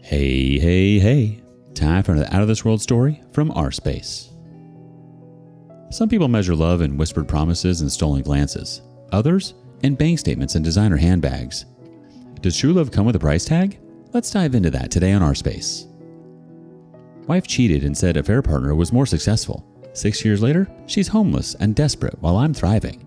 Hey, hey, hey. Time for another out-of-this-world story from our space. Some people measure love in whispered promises and stolen glances. Others, in bank statements and designer handbags. Does true love come with a price tag? Let's dive into that today on our space. Wife cheated and said affair partner was more successful. 6 years later, she's homeless and desperate while I'm thriving.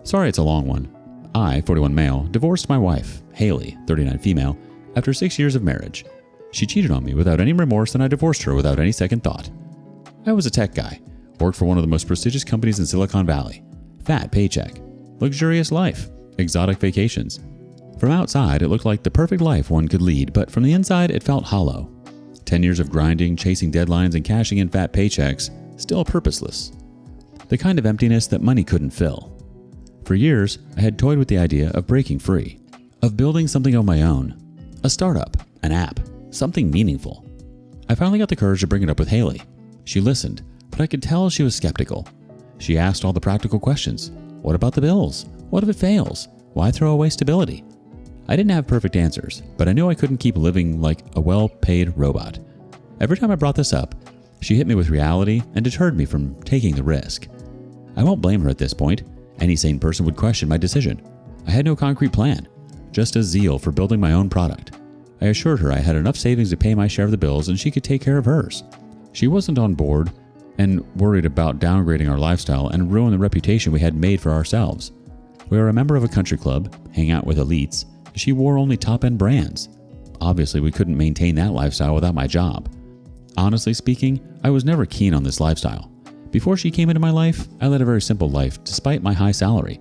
Sorry it's a long one. I, 41 male, divorced my wife, Haley, 39 female, after 6 years of marriage. She cheated on me without any remorse and I divorced her without any second thought. I was a tech guy, worked for one of the most prestigious companies in Silicon Valley. Fat paycheck, luxurious life, exotic vacations. From outside, it looked like the perfect life one could lead, but from the inside, it felt hollow. 10 years of grinding, chasing deadlines, and cashing in fat paychecks, still purposeless. The kind of emptiness that money couldn't fill. For years, I had toyed with the idea of breaking free, of building something of my own. A startup, an app, something meaningful. I finally got the courage to bring it up with Haley. She listened, but I could tell she was skeptical. She asked all the practical questions. What about the bills? What if it fails? Why throw away stability? I didn't have perfect answers, but I knew I couldn't keep living like a well-paid robot. Every time I brought this up, she hit me with reality and deterred me from taking the risk. I won't blame her at this point. Any sane person would question my decision. I had no concrete plan, just a zeal for building my own product. I assured her I had enough savings to pay my share of the bills and she could take care of hers. She wasn't on board and worried about downgrading our lifestyle and ruin the reputation we had made for ourselves. We were a member of a country club, hang out with elites. She wore only top-end brands. Obviously, we couldn't maintain that lifestyle without my job. Honestly speaking, I was never keen on this lifestyle. Before she came into my life, I led a very simple life despite my high salary.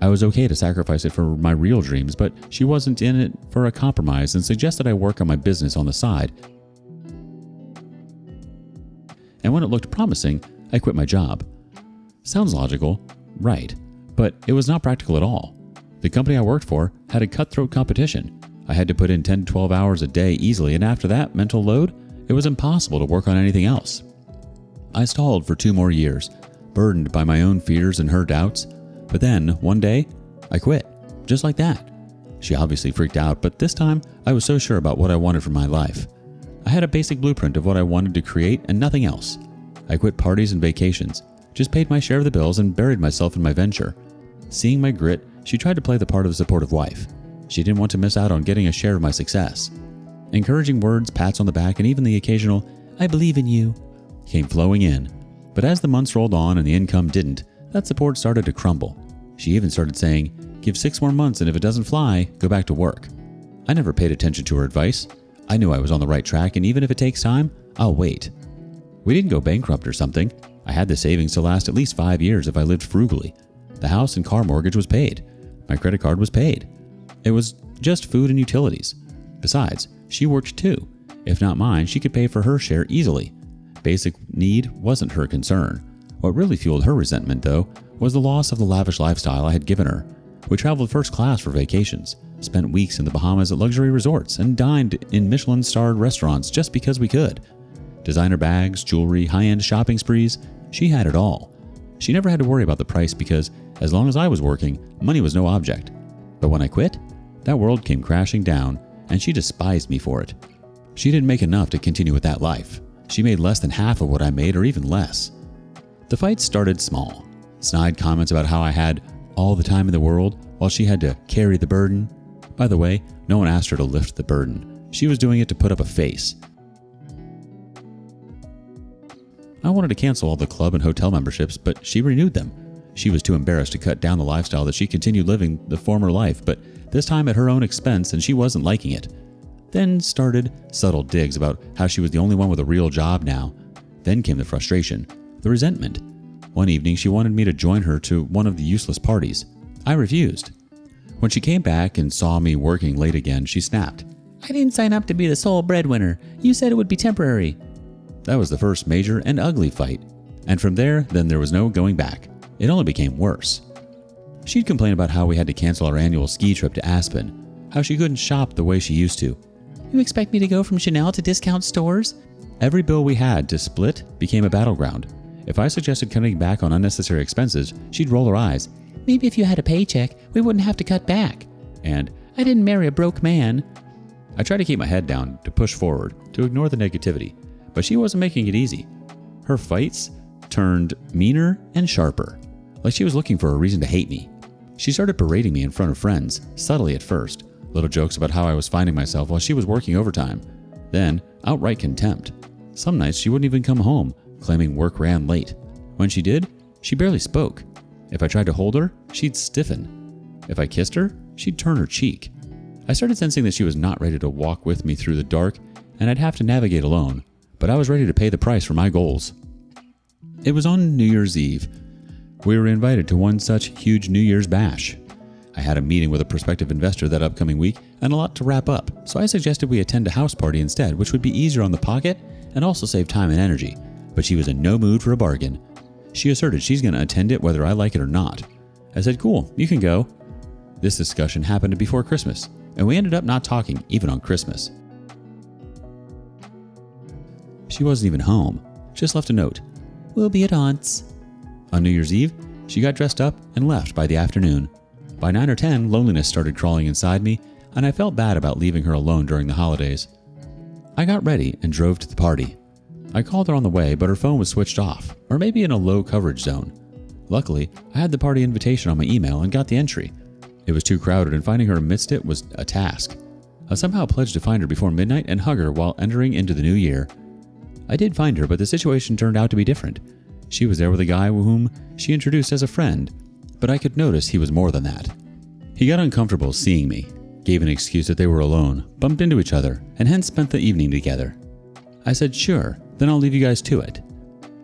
I was okay to sacrifice it for my real dreams, but she wasn't in it for a compromise and suggested I work on my business on the side. And when it looked promising, I quit my job. Sounds logical, right, but it was not practical at all. The company I worked for had a cutthroat competition. I had to put in 10 to 12 hours a day easily, and after that mental load, it was impossible to work on anything else. I stalled for 2 more years, burdened by my own fears and her doubts. But then, one day, I quit, just like that. She obviously freaked out, but this time, I was so sure about what I wanted for my life. I had a basic blueprint of what I wanted to create and nothing else. I quit parties and vacations, just paid my share of the bills and buried myself in my venture. Seeing my grit, she tried to play the part of the supportive wife. She didn't want to miss out on getting a share of my success. Encouraging words, pats on the back, and even the occasional, "I believe in you," came flowing in. But as the months rolled on and the income didn't, that support started to crumble. She even started saying, "Give 6 more months and if it doesn't fly, go back to work." I never paid attention to her advice. I knew I was on the right track, and even if it takes time, I'll wait. We didn't go bankrupt or something. I had the savings to last at least 5 years if I lived frugally. The house and car mortgage was paid. My credit card was paid. It was just food and utilities. Besides, she worked too. If not mine, she could pay for her share easily. Basic need wasn't her concern. What really fueled her resentment, though, was the loss of the lavish lifestyle I had given her. We traveled first class for vacations, spent weeks in the Bahamas at luxury resorts, and dined in Michelin-starred restaurants just because we could. Designer bags, jewelry, high-end shopping sprees, she had it all. She never had to worry about the price because, as long as I was working, money was no object. But when I quit, that world came crashing down, and she despised me for it. She didn't make enough to continue with that life. She made less than half of what I made, or even less. The fight started small. Snide comments about how I had all the time in the world while she had to carry the burden. By the way, no one asked her to lift the burden. She was doing it to put up a face. I wanted to cancel all the club and hotel memberships, but she renewed them. She was too embarrassed to cut down the lifestyle that she continued living the former life, but this time at her own expense, and she wasn't liking it. Then started subtle digs about how she was the only one with a real job now. Then came the frustration, the resentment. One evening, she wanted me to join her to one of the useless parties. I refused. When she came back and saw me working late again, she snapped. "I didn't sign up to be the sole breadwinner. You said it would be temporary." That was the first major and ugly fight. And from there was no going back. It only became worse. She'd complain about how we had to cancel our annual ski trip to Aspen, how she couldn't shop the way she used to. "You expect me to go from Chanel to discount stores?" Every bill we had to split became a battleground. If I suggested cutting back on unnecessary expenses, she'd roll her eyes. "Maybe if you had a paycheck, we wouldn't have to cut back." And, "I didn't marry a broke man." I tried to keep my head down, to push forward, to ignore the negativity, but she wasn't making it easy. Her fights turned meaner and sharper, like she was looking for a reason to hate me. She started berating me in front of friends, subtly at first, little jokes about how I was finding myself while she was working overtime. Then, outright contempt. Some nights she wouldn't even come home, claiming work ran late. When she did, she barely spoke. If I tried to hold her, she'd stiffen. If I kissed her, she'd turn her cheek. I started sensing that she was not ready to walk with me through the dark, and I'd have to navigate alone, but I was ready to pay the price for my goals. It was on New Year's Eve. We were invited to one such huge New Year's bash. I had a meeting with a prospective investor that upcoming week and a lot to wrap up, so I suggested we attend a house party instead, which would be easier on the pocket and also save time and energy, but she was in no mood for a bargain. She asserted she's going to attend it whether I like it or not. I said, cool, you can go. This discussion happened before Christmas, and we ended up not talking even on Christmas. She wasn't even home, just left a note. We'll be at Aunt's. On New Year's Eve, she got dressed up and left by the afternoon. By 9 or 10, loneliness started crawling inside me, and I felt bad about leaving her alone during the holidays. I got ready and drove to the party. I called her on the way, but her phone was switched off, or maybe in a low coverage zone. Luckily, I had the party invitation on my email and got the entry. It was too crowded, and finding her amidst it was a task. I somehow pledged to find her before midnight and hug her while entering into the new year. I did find her, but the situation turned out to be different. She was there with a guy whom she introduced as a friend, but I could notice he was more than that. He got uncomfortable seeing me, gave an excuse that they were alone, bumped into each other, and hence spent the evening together. I said, sure, then I'll leave you guys to it.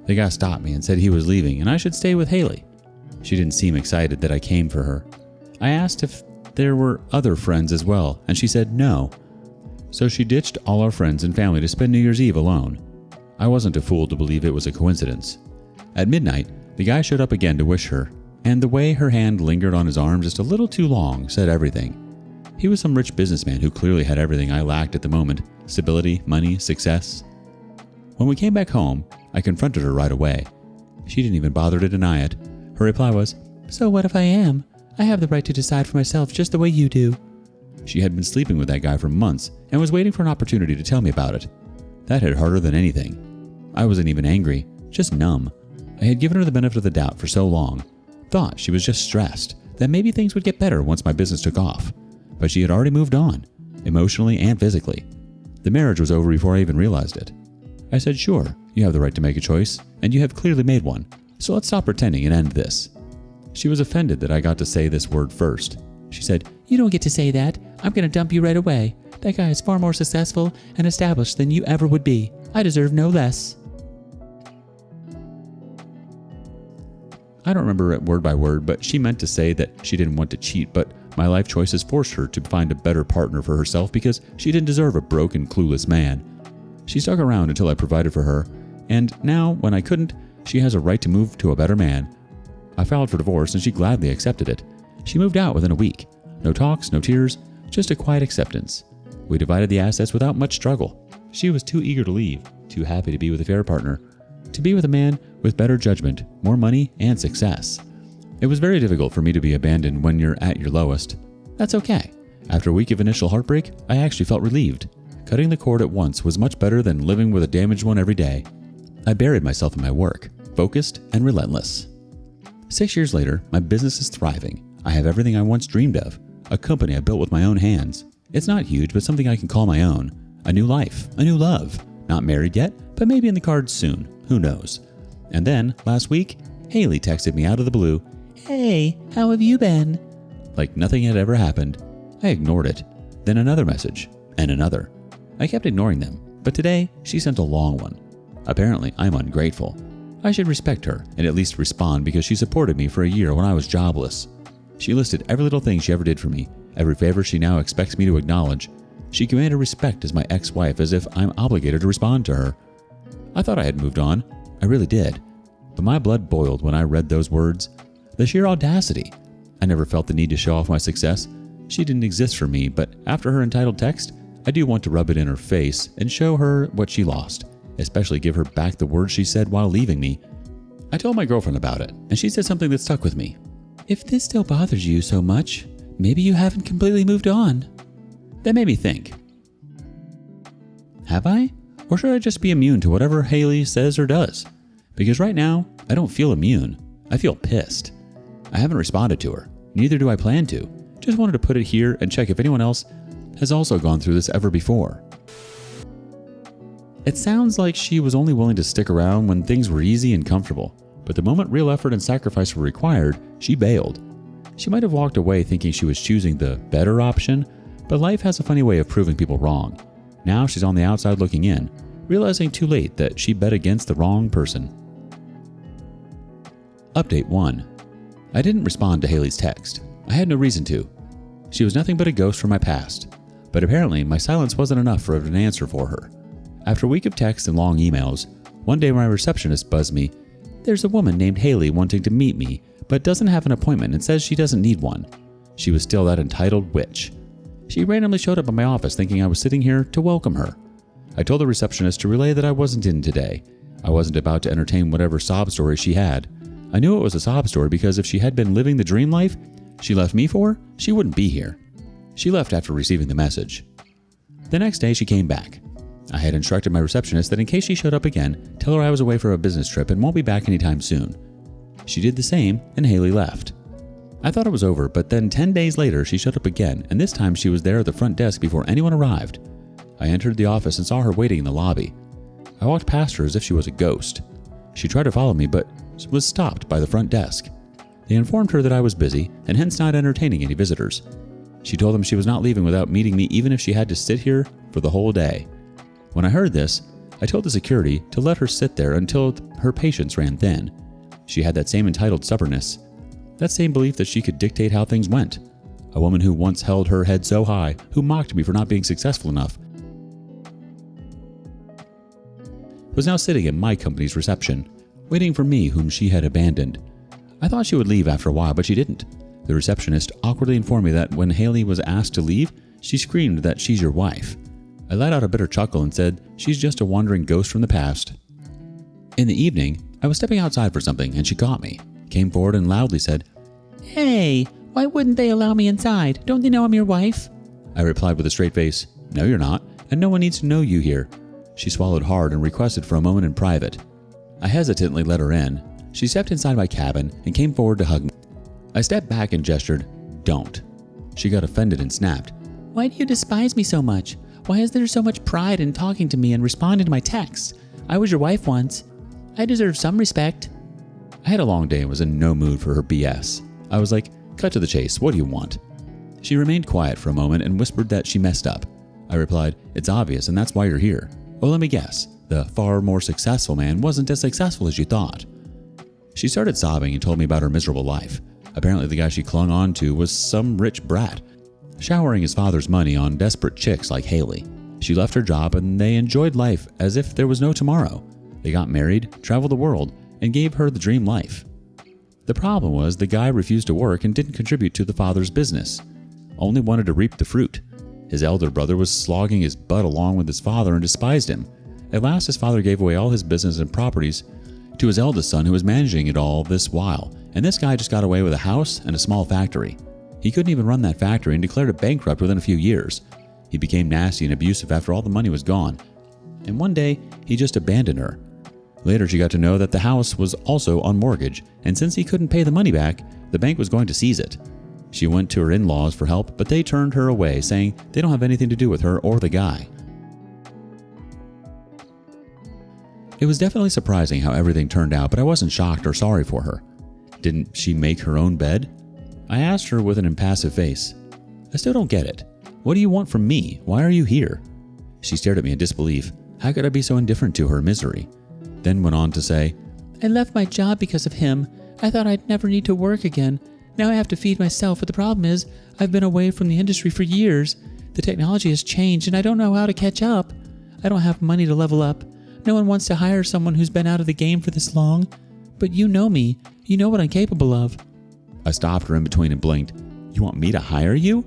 The guy stopped me and said he was leaving and I should stay with Haley. She didn't seem excited that I came for her. I asked if there were other friends as well, and she said no. So she ditched all our friends and family to spend New Year's Eve alone. I wasn't a fool to believe it was a coincidence. At midnight, the guy showed up again to wish her, and the way her hand lingered on his arm just a little too long said everything. He was some rich businessman who clearly had everything I lacked at the moment: stability, money, success. When we came back home, I confronted her right away. She didn't even bother to deny it. Her reply was, "So what if I am? I have the right to decide for myself just the way you do." She had been sleeping with that guy for months and was waiting for an opportunity to tell me about it. That hit harder than anything. I wasn't even angry, just numb. I had given her the benefit of the doubt for so long. Thought she was just stressed, that maybe things would get better once my business took off. But she had already moved on, emotionally and physically. The marriage was over before I even realized it. I said, sure, you have the right to make a choice, and you have clearly made one, so let's stop pretending and end this. She was offended that I got to say this word first. She said, "You don't get to say that. I'm going to dump you right away. That guy is far more successful and established than you ever would be. I deserve no less." I don't remember it word by word, but she meant to say that she didn't want to cheat, but my life choices forced her to find a better partner for herself because she didn't deserve a broken, clueless man. She stuck around until I provided for her, and now, when I couldn't, she has a right to move to a better man. I filed for divorce and she gladly accepted it. She moved out within a week. No talks, no tears, just a quiet acceptance. We divided the assets without much struggle. She was too eager to leave, too happy to be with a fair partner, to be with a man with better judgment, more money, and success. It was very difficult for me to be abandoned when you're at your lowest. That's okay. After a week of initial heartbreak, I actually felt relieved. Cutting the cord at once was much better than living with a damaged one every day. I buried myself in my work, focused and relentless. 6 years later, my business is thriving. I have everything I once dreamed of, a company I built with my own hands. It's not huge, but something I can call my own. A new life, a new love. Not married yet, but maybe in the cards soon. Who knows? And then, last week, Haley texted me out of the blue, "Hey, how have you been?" Like nothing had ever happened. I ignored it. Then another message, and another. I kept ignoring them, but today she sent a long one. Apparently, I'm ungrateful. I should respect her and at least respond because she supported me for a year when I was jobless. She listed every little thing she ever did for me, every favor she now expects me to acknowledge. She commanded respect as my ex-wife as if I'm obligated to respond to her. I thought I had moved on. I really did. But my blood boiled when I read those words. The sheer audacity. I never felt the need to show off my success. She didn't exist for me, but after her entitled text, I do want to rub it in her face and show her what she lost, especially give her back the words she said while leaving me. I told my girlfriend about it, and she said something that stuck with me. "If this still bothers you so much, maybe you haven't completely moved on." That made me think. Have I? Or should I just be immune to whatever Haley says or does? Because right now, I don't feel immune. I feel pissed. I haven't responded to her. Neither do I plan to. Just wanted to put it here and check if anyone else has also gone through this ever before. It sounds like she was only willing to stick around when things were easy and comfortable, but the moment real effort and sacrifice were required, she bailed. She might have walked away thinking she was choosing the better option, but life has a funny way of proving people wrong. Now she's on the outside looking in, realizing too late that she bet against the wrong person. Update 1. I didn't respond to Haley's text. I had no reason to. She was nothing but a ghost from my past, but apparently my silence wasn't enough for an answer for her. After a week of texts and long emails, one day my receptionist buzzed me, "There's a woman named Haley wanting to meet me, but doesn't have an appointment and says she doesn't need one." She was still that entitled witch. She randomly showed up at my office thinking I was sitting here to welcome her. I told the receptionist to relay that I wasn't in today. I wasn't about to entertain whatever sob story she had. I knew it was a sob story because if she had been living the dream life she left me for, she wouldn't be here. She left after receiving the message. The next day she came back. I had instructed my receptionist that in case she showed up again, tell her I was away for a business trip and won't be back anytime soon. She did the same and Haley left. I thought it was over, but then 10 days later she showed up again, and this time she was there at the front desk before anyone arrived. I entered the office and saw her waiting in the lobby. I walked past her as if she was a ghost. She tried to follow me but was stopped by the front desk. They informed her that I was busy and hence not entertaining any visitors. She told them she was not leaving without meeting me even if she had to sit here for the whole day. When I heard this, I told the security to let her sit there until her patience ran thin. She had that same entitled stubbornness, that same belief that she could dictate how things went. A woman who once held her head so high, who mocked me for not being successful enough, was now sitting at my company's reception, waiting for me whom she had abandoned. I thought she would leave after a while, but she didn't. The receptionist awkwardly informed me that when Haley was asked to leave, she screamed that she's your wife. I let out a bitter chuckle and said, she's just a wandering ghost from the past. In the evening, I was stepping outside for something and she caught me, came forward and loudly said, "Hey, why wouldn't they allow me inside? Don't they know I'm your wife?" I replied with a straight face, "No, you're not, and no one needs to know you here." She swallowed hard and requested for a moment in private. I hesitantly let her in. She stepped inside my cabin and came forward to hug me. I stepped back and gestured, "Don't." She got offended and snapped, "Why do you despise me so much? Why is there so much pride in talking to me and responding to my texts? I was your wife once. I deserve some respect." I had a long day and was in no mood for her BS. I was like, "Cut to the chase, what do you want?" She remained quiet for a moment and whispered that she messed up. I replied, "It's obvious and that's why you're here. Well, let me guess. The far more successful man wasn't as successful as you thought." She started sobbing and told me about her miserable life. Apparently the guy she clung on to was some rich brat, showering his father's money on desperate chicks like Haley. She left her job and they enjoyed life as if there was no tomorrow. They got married, traveled the world, and gave her the dream life. The problem was the guy refused to work and didn't contribute to the father's business, only wanted to reap the fruit. His elder brother was slogging his butt along with his father and despised him. At last his father gave away all his business and properties to his eldest son who was managing it all this while, and this guy just got away with a house and a small factory. He couldn't even run that factory and declared it bankrupt within a few years. He became nasty and abusive after all the money was gone, and one day he just abandoned her. Later she got to know that the house was also on mortgage, and since he couldn't pay the money back, the bank was going to seize it. She went to her in-laws for help, but they turned her away, saying they don't have anything to do with her or the guy. It was definitely surprising how everything turned out, but I wasn't shocked or sorry for her. Didn't she make her own bed? I asked her with an impassive face. "I still don't get it. What do you want from me? Why are you here?" She stared at me in disbelief. How could I be so indifferent to her misery? Then went on to say, "I left my job because of him. I thought I'd never need to work again. Now I have to feed myself, but the problem is I've been away from the industry for years. The technology has changed and I don't know how to catch up. I don't have money to level up. No one wants to hire someone who's been out of the game for this long. But you know me. You know what I'm capable of." I stopped her in between and blinked. "You want me to hire you?"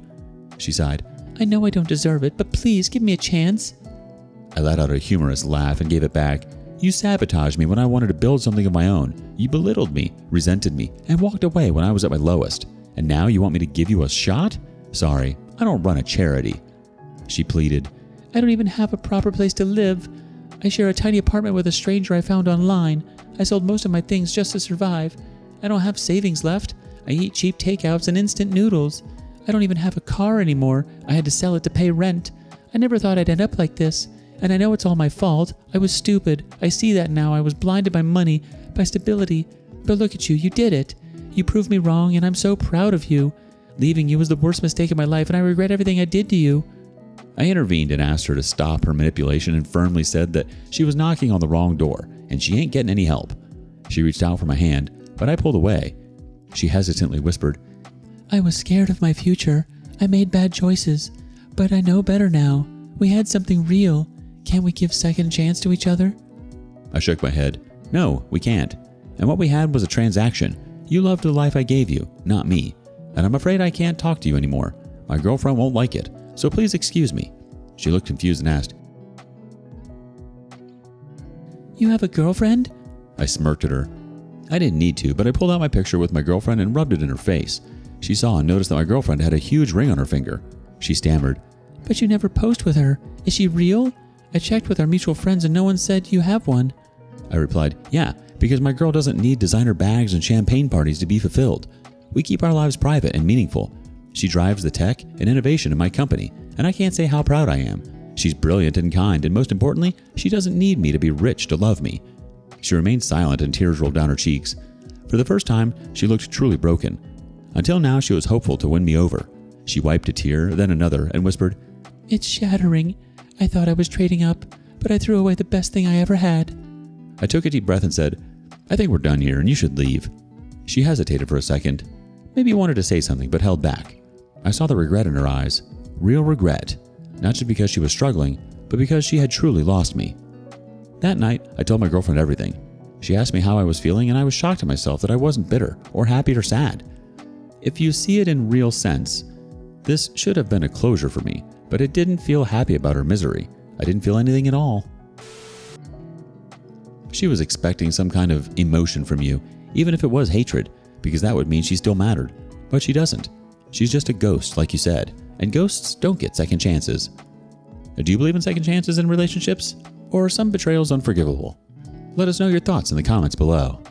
She sighed. "I know I don't deserve it, but please give me a chance." I let out a humorous laugh and gave it back. "You sabotaged me when I wanted to build something of my own. You belittled me, resented me, and walked away when I was at my lowest. And now you want me to give you a shot? Sorry, I don't run a charity." She pleaded, I don't even have a proper place to live. I share a tiny apartment with a stranger I found online. I sold most of my things just to survive. I don't have savings left. I eat cheap takeouts and instant noodles. I don't even have a car anymore. I had to sell it to pay rent. I never thought I'd end up like this. And I know it's all my fault. I was stupid. I see that now. I was blinded by money, by stability. But look at you. You did it. You proved me wrong, and I'm so proud of you. Leaving you was the worst mistake of my life, and I regret everything I did to you. I intervened and asked her to stop her manipulation and firmly said that she was knocking on the wrong door and she ain't getting any help. She reached out for my hand, but I pulled away. She hesitantly whispered, I was scared of my future. I made bad choices, but I know better now. We had something real. Can't we give second chance to each other? I shook my head. No, we can't. And what we had was a transaction. You loved the life I gave you, not me. And I'm afraid I can't talk to you anymore. My girlfriend won't like it, so please excuse me. She looked confused and asked, You have a girlfriend? I smirked at her. I didn't need to, but I pulled out my picture with my girlfriend and rubbed it in her face. She saw and noticed that my girlfriend had a huge ring on her finger. She stammered, But you never post with her. Is she real? I checked with our mutual friends and no one said you have one. I replied, Yeah, because my girl doesn't need designer bags and champagne parties to be fulfilled. We keep our lives private and meaningful. She drives the tech and innovation in my company, and I can't say how proud I am. She's brilliant and kind, and most importantly, she doesn't need me to be rich to love me. She remained silent and tears rolled down her cheeks. For the first time, she looked truly broken. Until now, she was hopeful to win me over. She wiped a tear, then another, and whispered, It's shattering. I thought I was trading up, but I threw away the best thing I ever had. I took a deep breath and said, I think we're done here and you should leave. She hesitated for a second, maybe wanted to say something, but held back. I saw the regret in her eyes, real regret, not just because she was struggling, but because she had truly lost me. That night, I told my girlfriend everything. She asked me how I was feeling, and I was shocked at myself that I wasn't bitter or happy or sad. If you see it in real sense, this should have been a closure for me, but it didn't feel happy about her misery. I didn't feel anything at all. She was expecting some kind of emotion from you, even if it was hatred, because that would mean she still mattered. But she doesn't. She's just a ghost, like you said, and ghosts don't get second chances. Do you believe in second chances in relationships? Or are some betrayals unforgivable? Let us know your thoughts in the comments below.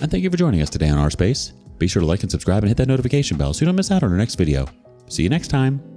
And thank you for joining us today on Our Space. Be sure to like and subscribe and hit that notification bell so you don't miss out on our next video. See you next time.